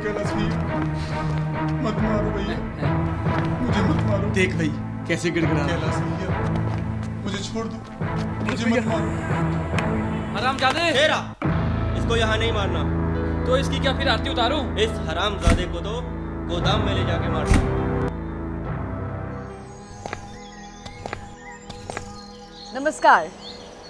कैलाश भैया, मत मारो भैया, मुझे मत मारो। देख भाई कैसे गिड़गिड़ा रहा है। कैलाश भैया, मुझे छोड़ दो, मुझे मत मारो। हरामजादे, तेरा इसको यहाँ नहीं मारना। तो इसकी क्या फिर आरती उतारूं? इस हरामजादे को तो गोदाम में ले जाके मारना। नमस्कार,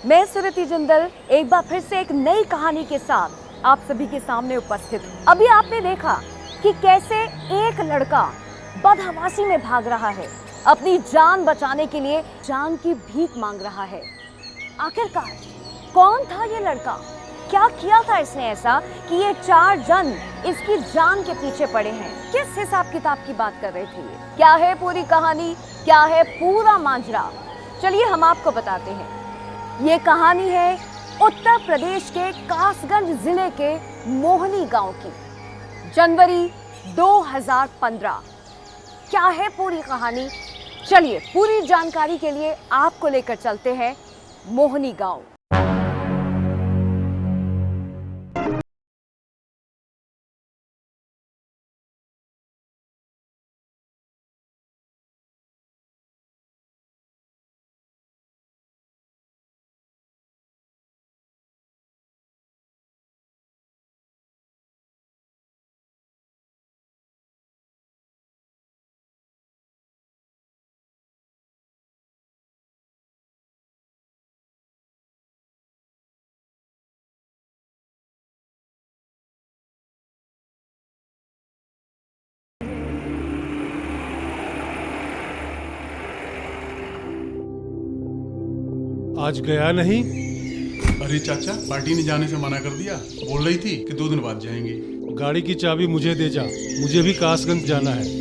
मैं सुरति जिंदल एक बार फिर से एक नई कहानी के साथ आप सभी के सामने उपस्थित हूँ। अभी आपने देखा कि कैसे एक लड़का बदहवासी में भाग रहा है, अपनी जान बचाने के लिए जान की भीख मांग रहा है। आखिरकार कौन था ये लड़का? क्या किया था इसने ऐसा कि ये 4 जन इसकी जान के पीछे पड़े हैं? किस हिसाब किताब की बात कर रहे थे ये? क्या है पूरी कहानी, क्या है पूरा माजरा? चलिए हम आपको बताते हैं। ये कहानी है उत्तर प्रदेश के कासगंज जिले के मोहनी गांव की, जनवरी 2015। क्या है पूरी कहानी? चलिए पूरी जानकारी के लिए आपको लेकर चलते हैं मोहनी गांव। आज गया नहीं? अरे चाचा, पार्टी ने जाने से मना कर दिया। बोल रही थी कि 2 दिन बाद जाएंगे। गाड़ी की चाबी मुझे दे जा, मुझे भी कासगंज जाना है।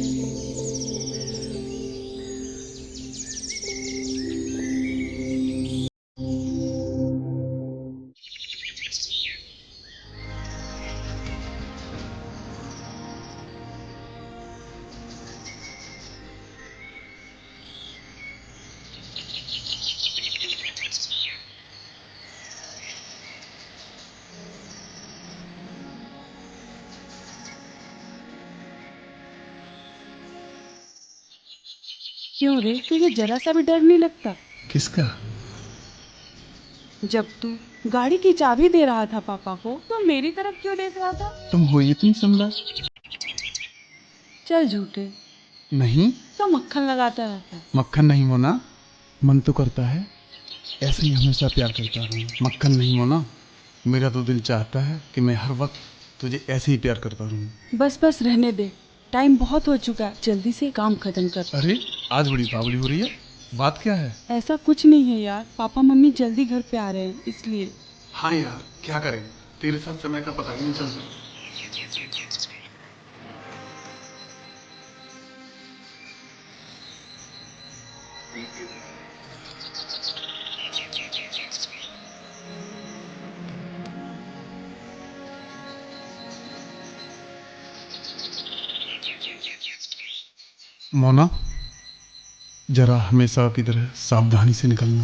क्यों रे, तुझे जरा सा भी डर नहीं लगता? किसका? जब तू गाड़ी की चाबी दे रहा था पापा को, तो मेरी तरफ क्यों देख रहा था? तुम हो इतनी समझदार? चल झूठे, नहीं, तो मक्खन लगाता रहता है। मक्खन नहीं होना, मन तो करता है ऐसे ही हमेशा प्यार करता रहूं। मक्खन नहीं होना, मेरा तो दिल चाहता है कि मैं हर वक्त तुझे ऐसे ही प्यार करता रहूं। बस बस रहने दे, टाइम बहुत हो चुका है, जल्दी से काम खत्म कर। अरे आज बड़ी बावली हो रही है, बात क्या है? ऐसा कुछ नहीं है यार, पापा मम्मी जल्दी घर पे आ रहे हैं इसलिए। हाँ यार, क्या करें, तेरे साथ समय का पता ही नहीं चलता। मोना, जरा हमेशा की तरह सावधानी से निकलना।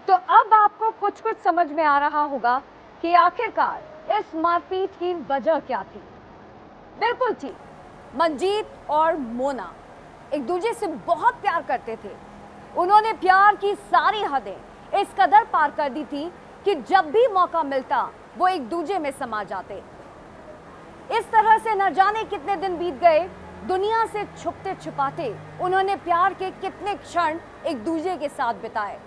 तो अब आपको कुछ कुछ समझ में आ रहा होगा कि आखिरकार इस मारपीट की वजह क्या थी। बिल्कुल थी, मंजीत और मोना एक दूसरे से बहुत प्यार करते थे। उन्होंने प्यार की सारी हदें इस कदर पार कर दी थी कि जब भी मौका मिलता वो एक दूसरे में समा जाते। इस तरह से न जाने कितने दिन बीत गए, दुनिया से छुपते छुपाते उन्होंने प्यार के कितने क्षण एक दूसरे के साथ बिताए।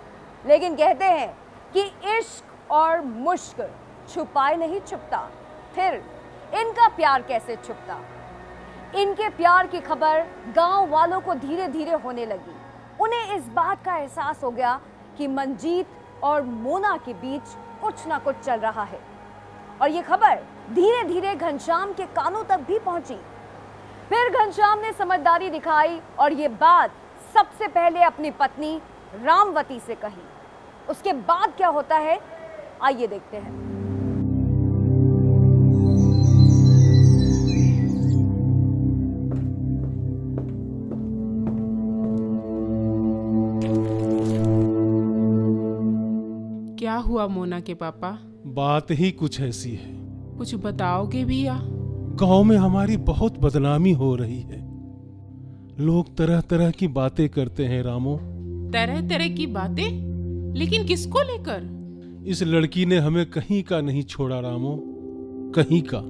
लेकिन कहते हैं कि इश्क और मुश्क छुपाए नहीं छुपता, फिर इनका प्यार कैसे छुपता? इनके प्यार की खबर गांव वालों को धीरे धीरे होने लगी। उन्हें इस बात का एहसास हो गया कि मंजीत और मोना के बीच कुछ ना कुछ चल रहा है, और ये खबर धीरे धीरे घनश्याम के कानों तक भी पहुंची। फिर घनश्याम ने समझदारी दिखाई और ये बात सबसे पहले अपनी पत्नी रामवती से कही। उसके बाद क्या होता है, आइए देखते हैं। क्या हुआ मोना के पापा? बात ही कुछ ऐसी है। कुछ बताओगे भैया? गांव में हमारी बहुत बदनामी हो रही है। लोग तरह तरह की बातें करते हैं रामो। तरह तरह की बातें? लेकिन किसको लेकर? इस लड़की ने हमें कहीं का नहीं छोड़ा रामो, कहीं का।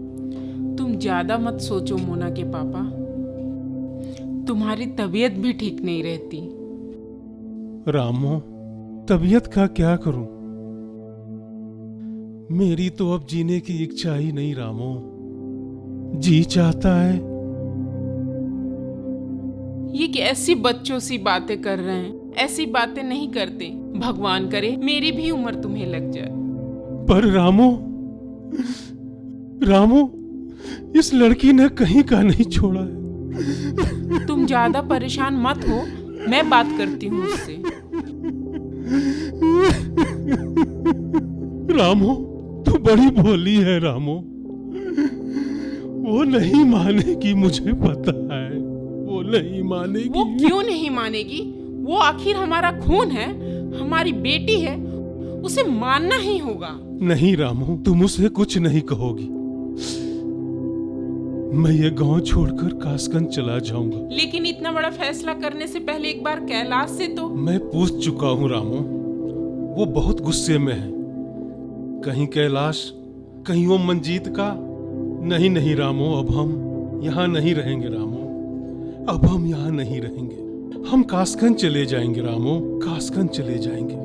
तुम ज्यादा मत सोचो मोना के पापा, तुम्हारी तबीयत भी ठीक नहीं रहती। रामो, तबीयत का क्या करूं? मेरी तो अब जीने की इच्छा ही नहीं रामो। जी चाहता है। ये कैसी बच्चों सी बातें कर रहे हैं? ऐसी बातें नहीं करते। भगवान करे मेरी भी उम्र तुम्हें लग जाए। पर रामो, रामो, इस लड़की ने कहीं का नहीं छोड़ा है। तुम ज्यादा परेशान मत हो, मैं बात करती हूँ उससे। रामो, तू बड़ी भोली है रामो। वो नहीं मानेगी, मुझे पता है। वो नहीं मानेगी। वो क्यों नहीं मानेगी? वो आखिर हमारा खून है, हमारी बेटी है, उसे मानना ही होगा। नहीं रामो, तुम उसे कुछ नहीं कहोगी। मैं ये गांव छोड़कर कासगंज चला जाऊंगा। लेकिन इतना बड़ा फैसला करने से पहले एक बार कैलाश से तो। मैं पूछ चुका हूँ रामो, वो बहुत गुस्से में है। कहीं कैलाश, कहीं वो मंजीत का। नहीं नहीं रामो, अब हम यहाँ नहीं रहेंगे रामो। अब हम यहाँ नहीं रहेंगे। हम कासगंज चले जाएंगे रामो, कासगंज चले जाएंगे।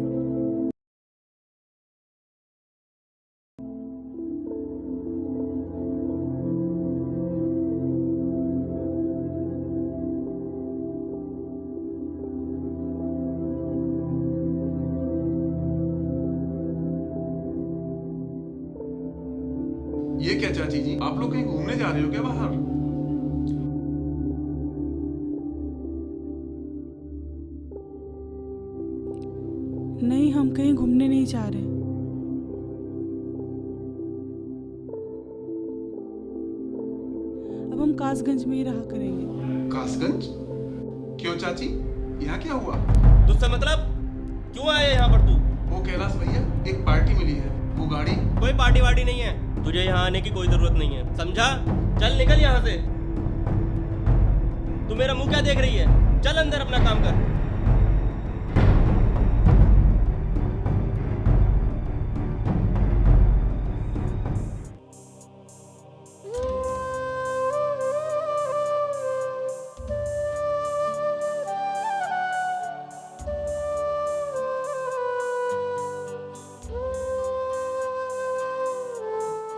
ये क्या चाची जी, आप लोग कहीं घूमने जा रहे हो क्या बाहर? नहीं, हम कहीं घूमने नहीं जा रहे। अब हम कासगंज में ही रहा करेंगे। कासगंज? क्यों चाची, यहाँ क्या हुआ? तुझसे मतलब? क्यों आया यहाँ पर तू? वो कैलाश भैया, एक पार्टी मिली है, वो गाड़ी। कोई पार्टी वार्टी नहीं है, तुझे यहाँ आने की कोई जरूरत नहीं है, समझा? चल निकल यहाँ से। तू मेरा मुंह क्या देख रही है? चल अंदर अपना काम कर।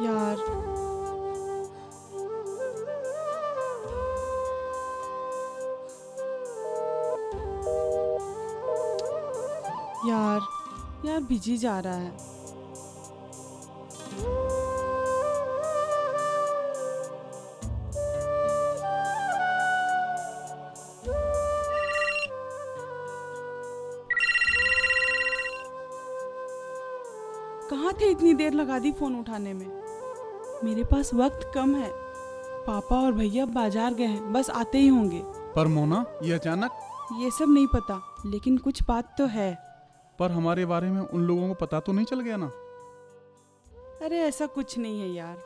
यार, यार, यार बिजी जा रहा है। कहाँ थे? इतनी देर लगा दी फोन उठाने में। मेरे पास वक्त कम है। पापा और भैया बाजार गए हैं, बस आते ही होंगे। पर मोना, ये अचानक? ये सब नहीं पता, लेकिन कुछ बात तो है। पर हमारे बारे में उन लोगों को पता तो नहीं चल गया ना? अरे ऐसा कुछ नहीं है यार।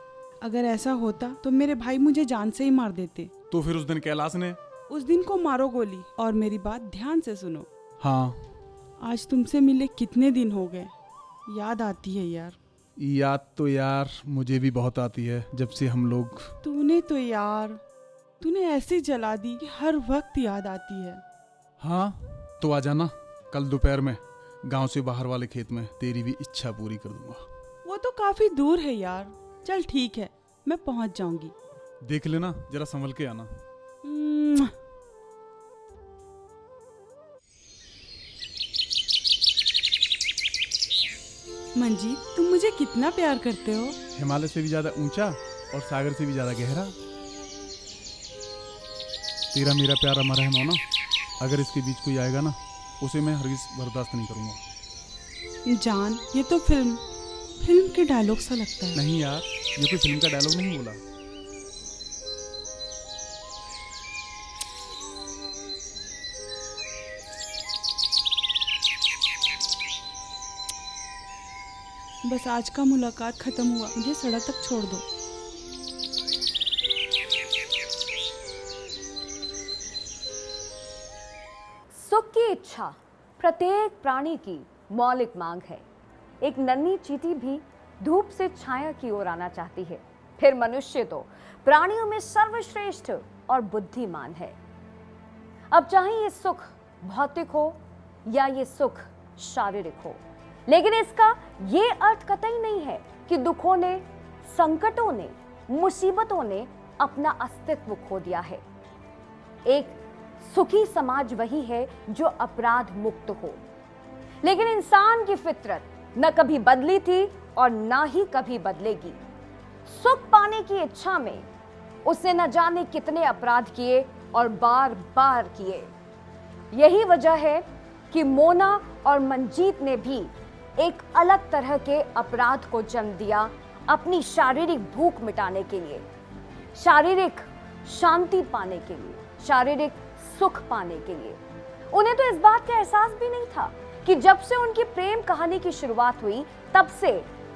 अगर ऐसा होता तो मेरे भाई मुझे जान से ही मार देते। तो फिर उस दिन कैलाश ने? उस दिन को मारो गोली। और मेरी बात ध्यान से सुनो। हाँ। आज तुमसे मिले कितने दिन हो गए, याद आती है यार। याद तो यार मुझे भी बहुत आती है, जब से हम लोग। तूने ऐसी जला दी कि हर वक्त याद आती है। हाँ, तो आ जाना कल दोपहर में गांव से बाहर वाले खेत में, तेरी भी इच्छा पूरी कर दूंगा। वो तो काफी दूर है यार। चल ठीक है, मैं पहुंच जाऊंगी। देख लेना, जरा संभल के आना। मंजीत, तुम मुझे कितना प्यार करते हो। हिमालय से भी ज्यादा ऊंचा और सागर से भी ज्यादा गहरा। तेरा मेरा प्यार अमर है मोना। अगर इसके बीच कोई आएगा ना, उसे मैं हरगिज बर्दाश्त नहीं करूंगा। जान, ये तो फिल्म के डायलॉग सा लगता है। नहीं यार, ये कोई फिल्म का डायलॉग नहीं बोला। बस आज का मुलाकात खत्म हुआ, मुझे सड़क तक छोड़ दो। सुख की इच्छा प्रत्येक प्राणी की मौलिक मांग है। एक नन्ही चींटी भी धूप से छाया की ओर आना चाहती है, फिर मनुष्य तो प्राणियों में सर्वश्रेष्ठ और बुद्धिमान है। अब चाहे ये सुख भौतिक हो या ये सुख शारीरिक हो, लेकिन इसका ये अर्थ कतई नहीं है कि दुखों ने, संकटों ने, मुसीबतों ने अपना अस्तित्व खो दिया है। एक सुखी समाज वही है जो अपराध मुक्त हो, लेकिन इंसान की फितरत न कभी बदली थी और ना ही कभी बदलेगी। सुख पाने की इच्छा में उसने न जाने कितने अपराध किए और बार बार किए। यही वजह है कि मोना और मंजीत ने भी एक अलग तरह के अपराध को जन्म दिया अपनी शारीरिक भूख मिटाने के लिए, शारीरिक शांति पाने के लिए, शारीरिक सुख पाने के लिए। उन्हें तो इस बात का एहसास भी नहीं था कि जब से उनकी प्रेम कहानी की शुरुआत हुई तब से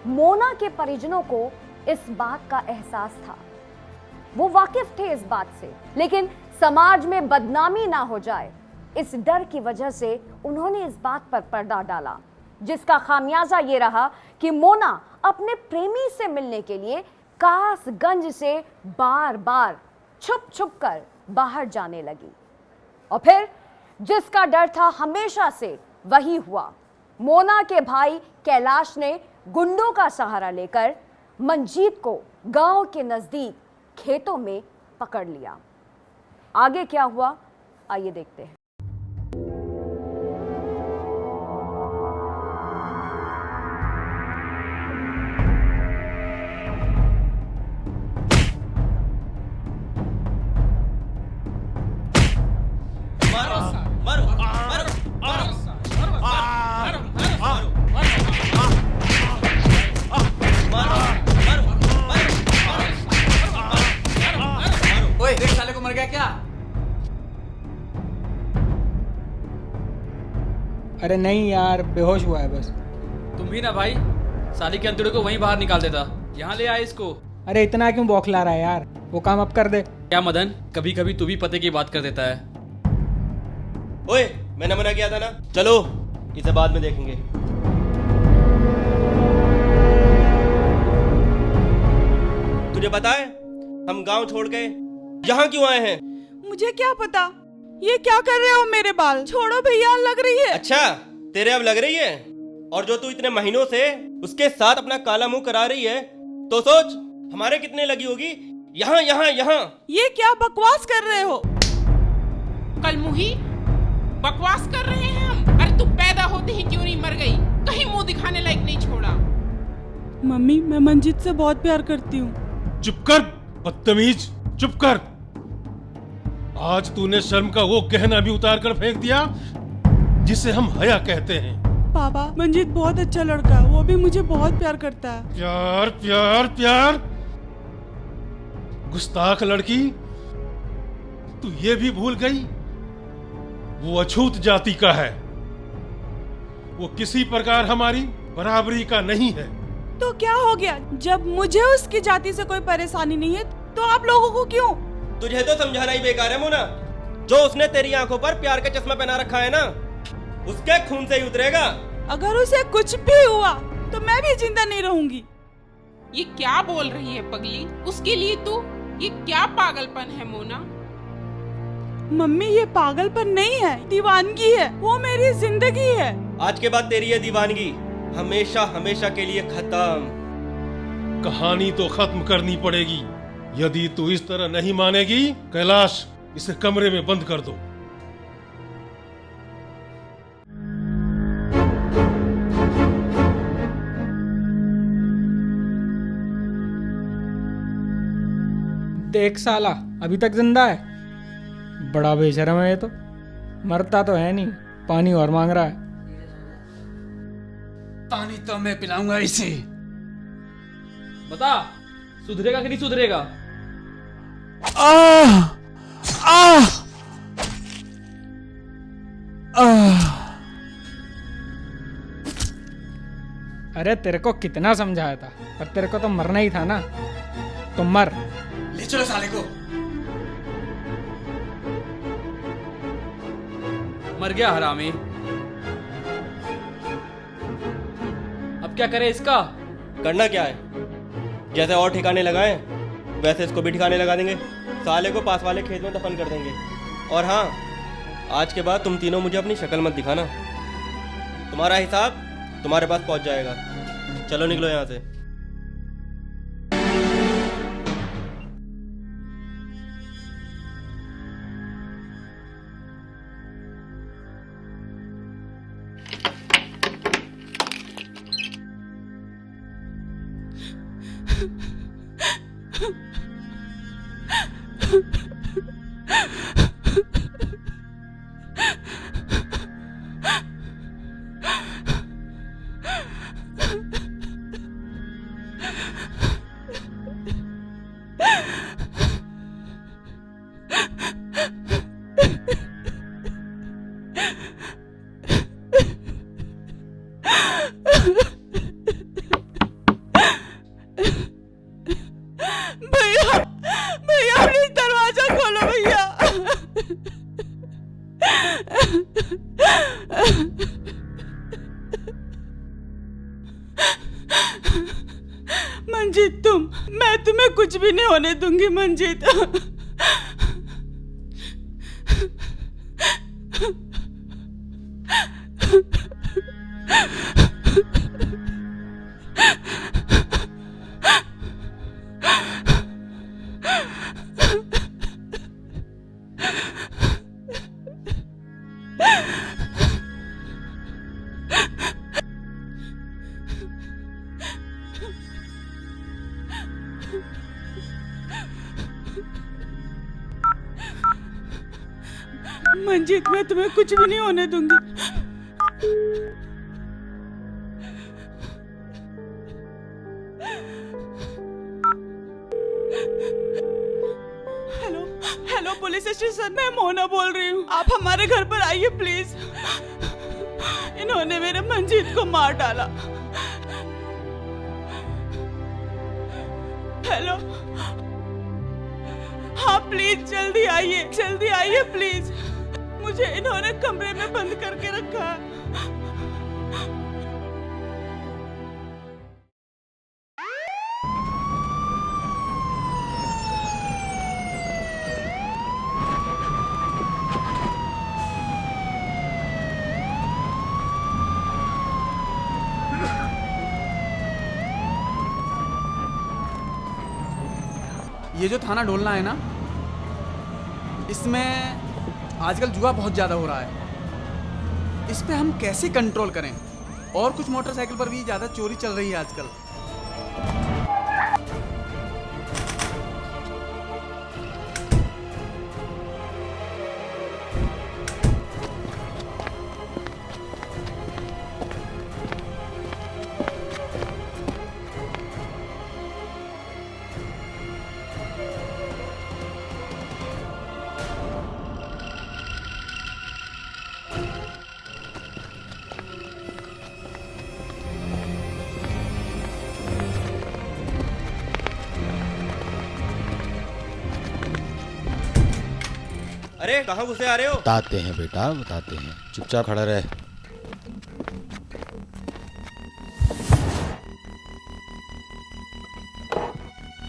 मोना के परिजनों को इस बात का एहसास था। वो वाकिफ थे इस बात से, लेकिन समाज में बदनामी ना हो जाए इस डर की वजह से उन्होंने इस बात पर पर्दा डाला, जिसका खामियाजा ये रहा कि मोना अपने प्रेमी से मिलने के लिए कासगंज से बार बार छुप छुप कर बाहर जाने लगी। और फिर जिसका डर था हमेशा से वही हुआ। मोना के भाई कैलाश ने गुंडों का सहारा लेकर मंजीत को गांव के नजदीक खेतों में पकड़ लिया। आगे क्या हुआ आइए देखते हैं। ओए देख साले को मर गया क्या? अरे नहीं यार, बेहोश हुआ है बस। तुम भी ना भाई, साली के अंतड़े को वहीं बाहर निकाल देता। यहाँ ले आए इसको। अरे इतना क्यों बौखला रहा है यार, वो काम अब कर दे। क्या मदन, कभी कभी तू भी पते की बात कर देता है। ओए मैंने मना किया था ना, चलो इसे बाद में देखेंगे। तुझे पता है हम गांव छोड़ के यहाँ क्यों आए हैं? मुझे क्या पता, ये क्या कर रहे हो मेरे बाल? छोड़ो भैया, लग रही है। अच्छा तेरे अब लग रही है, और जो तू इतने महीनों से उसके साथ अपना काला मुंह करा रही है, तो सोच हमारे कितने लगी होगी। यहाँ यहाँ यहाँ ये क्या बकवास कर रहे हो? कल मुही बकवास कर रहे हैं हम? अरे तू पैदा होते ही क्यों नहीं मर गई? कहीं मुंह दिखाने लायक नहीं छोड़ा। मम्मी, मैं मंजीत से बहुत प्यार करती हूँ। चुप कर बदतमीज, चुप कर। आज तूने शर्म का वो गहना भी उतार कर फेंक दिया जिसे हम हया कहते हैं। पापा, मंजीत बहुत अच्छा लड़का है, वो भी मुझे बहुत प्यार करता है। प्यार प्यार प्यार, गुस्ताख लड़की, तू ये भी भूल गई वो अछूत जाति का है, वो किसी प्रकार हमारी बराबरी का नहीं है। तो क्या हो गया? जब मुझे उसकी जाति से कोई परेशानी नहीं है तो आप लोगों को क्यों? तुझे तो समझाना ही बेकार है मोना। जो उसने तेरी आंखों पर प्यार का चश्मा पहना रखा है ना, उसके खून से ही उतरेगा। अगर उसे कुछ भी हुआ तो मैं भी जिंदा नहीं रहूंगी। ये क्या बोल रही है पगली? उसके लिए तू, ये क्या पागलपन है मोना? मम्मी, ये पागलपन नहीं है, दीवानगी है। वो मेरी जिंदगी है। आज के बाद तेरी ये दीवानगी हमेशा हमेशा के लिए खत्म। कहानी तो खत्म करनी पड़ेगी। यदि तू इस तरह नहीं मानेगी, कैलाश इसे कमरे में बंद कर दो। देख साला, अभी तक जिंदा है। बड़ा बेशरम है ये तो, मरता तो है नहीं, पानी और मांग रहा है। पानी तो मैं पिलाऊंगा इसे। बता, सुधरेगा कि नहीं सुधरेगा? आह आह आह अरे तेरे को कितना समझाया था, पर तेरे को तो मरना ही था ना, तो मर। ले चलो साले को। मर गया हरामी। अब क्या करे इसका? करना क्या है, जैसे और ठिकाने लगाए वैसे इसको भी ठिकाने लगा देंगे। साले को पास वाले खेत में दफन कर देंगे। और हाँ, आज के बाद तुम तीनों मुझे अपनी शक्ल मत दिखाना, तुम्हारा हिसाब तुम्हारे पास पहुंच जाएगा। चलो निकलो यहाँ से। भैया भैया प्लीज दरवाजा खोलो भैया। मंजीत मैं तुम्हें कुछ भी नहीं होने दूंगी मंजीत। मंजीत मैं तुम्हें कुछ भी नहीं होने दूंगी। हेलो हेलो पुलिस स्टेशन, मैं मोना बोल रही हूँ, आप हमारे घर पर आइए प्लीज। इन्होंने मेरे मंजीत को मार डाला। हेलो, हाँ प्लीज जल्दी आइए प्लीज। मुझे इन्होंने कमरे में बंद करके रखा है। ये जो थाना ढोलना है ना, इसमें आजकल जुआ बहुत ज़्यादा हो रहा है। इस पे हम कैसे कंट्रोल करें? और कुछ मोटरसाइकिल पर भी ज़्यादा चोरी चल रही है आजकल। अरे कहाँ घुसे आ रहे हो? बताते हैं बेटा बताते हैं, चुपचाप खड़ा रहे।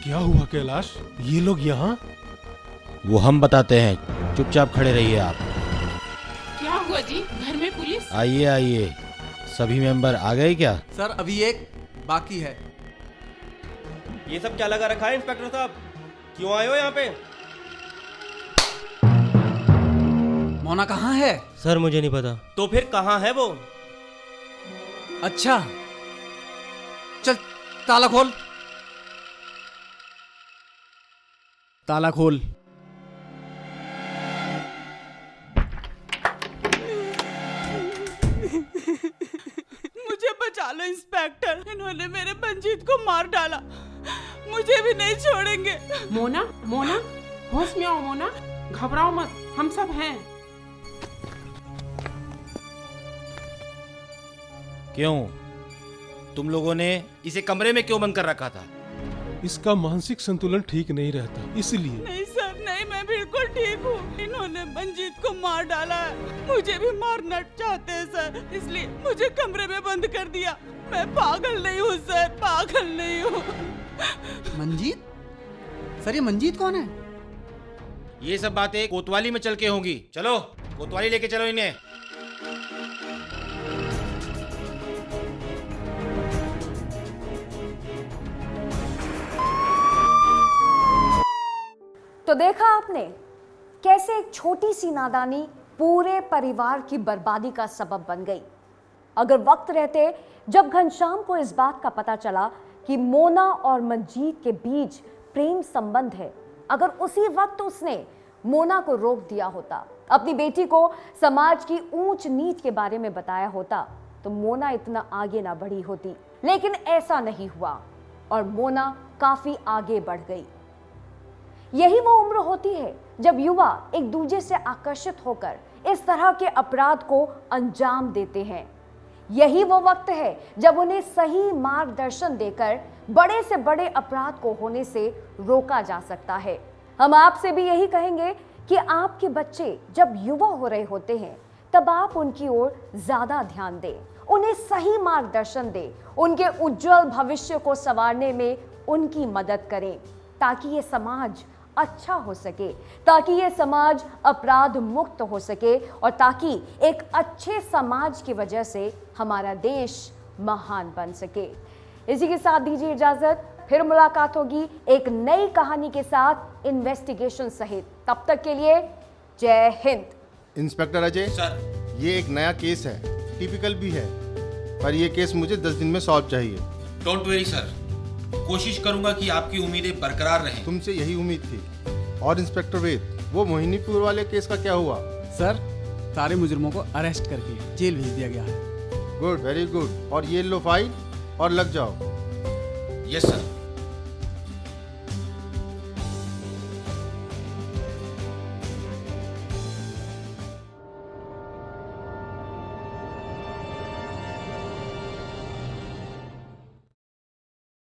क्या हुआ कैलाश, ये लोग यहाँ? वो हम बताते हैं, चुपचाप खड़े रहिए आप। क्या हुआ जी, घर में पुलिस? आइए आइए, सभी मेंबर आ गए क्या? सर अभी एक बाकी है। ये सब क्या लगा रखा है इंस्पेक्टर साहब? क्यों आए हो यहाँ पे? मोना कहाँ है? सर मुझे नहीं पता। तो फिर कहाँ है वो? अच्छा चल ताला खोल। ताला खोल। मुझे बचा लो इंस्पेक्टर, इन्होंने मेरे मंजीत को मार डाला, मुझे भी नहीं छोड़ेंगे। मोना मोना होश में आओ मोना, घबराओ मत, हम सब हैं। क्यों, तुम लोगों ने इसे कमरे में क्यों बंद कर रखा था? इसका मानसिक संतुलन ठीक नहीं रहता, इसलिए। नहीं सर नहीं, मैं बिल्कुल ठीक हूँ। इन्होंने मंजीत को मार डाला है, मुझे भी मारना चाहते हैं सर, इसलिए मुझे कमरे में बंद कर दिया। मैं पागल नहीं हूँ सर, पागल नहीं हूँ। मंजीत? सर ये मंजीत कौन है? ये सब बातें कोतवाली में चल के होंगी। चलो कोतवाली लेके चलो इन्हें। तो देखा आपने कैसे एक छोटी सी नादानी पूरे परिवार की बर्बादी का सबब बन गई। अगर वक्त रहते जब घनश्याम को इस बात का पता चला कि मोना और मंजीत के बीच प्रेम संबंध है, अगर उसी वक्त उसने मोना को रोक दिया होता, अपनी बेटी को समाज की ऊंच नीच के बारे में बताया होता, तो मोना इतना आगे ना बढ़ी होती। लेकिन ऐसा नहीं हुआ और मोना काफी आगे बढ़ गई। यही वो उम्र होती है जब युवा एक दूसरे से आकर्षित होकर इस तरह के अपराध को अंजाम देते हैं। यही वो वक्त है जब उन्हें सही मार्गदर्शन देकर बड़े से बड़े अपराध को होने से रोका जा सकता है। हम आपसे भी यही कहेंगे कि आपके बच्चे जब युवा हो रहे होते हैं तब आप उनकी ओर ज्यादा ध्यान दें, उन्हें सही मार्गदर्शन दें, उनके उज्जवल भविष्य को संवारने में उनकी मदद करें, ताकि ये समाज अच्छा हो सके, ताकि ये समाज अपराध मुक्त हो सके और ताकि एक अच्छे समाज की वजह से हमारा देश महान बन सके। इसी के साथ दीजिए इजाजत, फिर मुलाकात होगी एक नई कहानी के साथ, इन्वेस्टिगेशन सहित। तब तक के लिए जय हिंद। इंस्पेक्टर अजय सर, ये एक नया केस है, टिपिकल भी है, पर ये केस मुझे 10 दिन में सॉल्व चाहिए। डोंट वेरी सर, कोशिश करूंगा कि आपकी उम्मीदें बरकरार रहें। तुमसे यही उम्मीद थी। और इंस्पेक्टर वेद, वो मोहिनीपुर वाले केस का क्या हुआ? सर सारे मुजरिमों को अरेस्ट करके जेल भेज दिया गया है। Good, very good. और ये लो फाइल और लग जाओ। Yes sir.